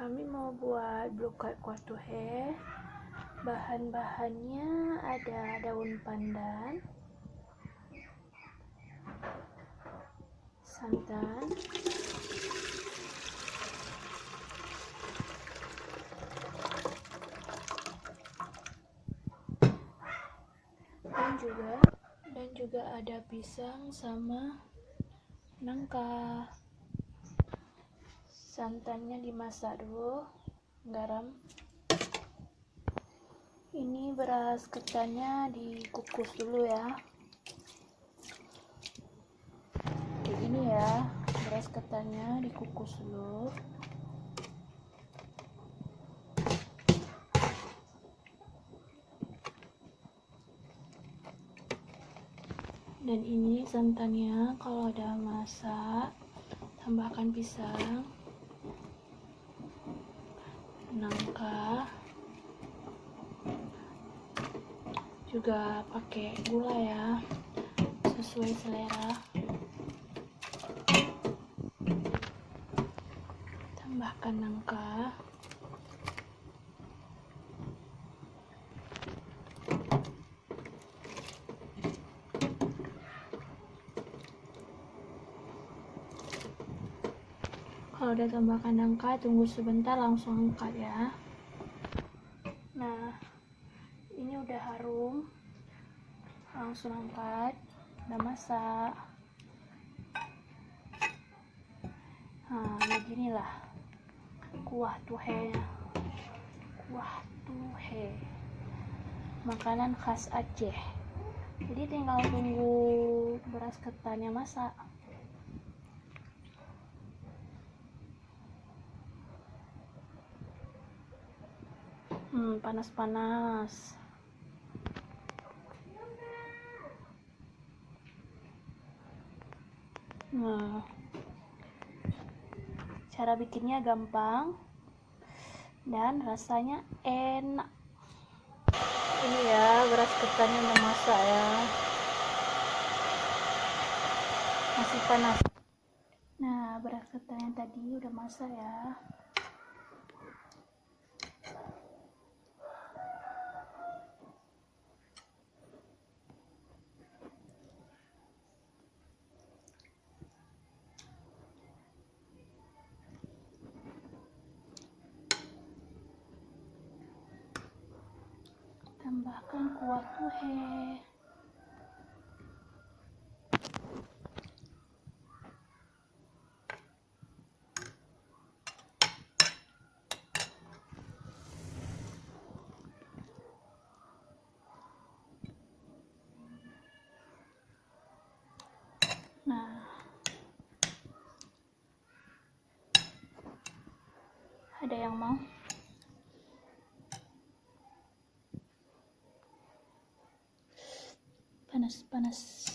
Kami mau buat brokat kuah tuhe. Bahan-bahannya ada daun pandan, santan, dan juga ada pisang sama nangka. Santannya dimasak dulu, garam. Ini beras ketannya dikukus dulu ya. Kayak gini ya, beras ketannya dikukus dulu. Dan ini santannya, kalau udah masak, tambahkan pisang, nangka, juga pakai gula ya, sesuai selera. Tambahkan nangka, kalau udah tambahkan nangka, tunggu sebentar, langsung angkat ya. Nah, ini udah harum, langsung angkat, udah masak. Nah, beginilah kuah tuhe. Kuah tuhe, makanan khas Aceh. Jadi tinggal tunggu beras ketannya masak. Panas-panas. Nah, cara bikinnya gampang dan rasanya enak. Ini ya, beras ketannya udah masak ya, masih panas. Nah, beras ketan yang tadi udah masak ya. Tambahkan kuah tuhe. Nah, ada yang mau? Panas-panas.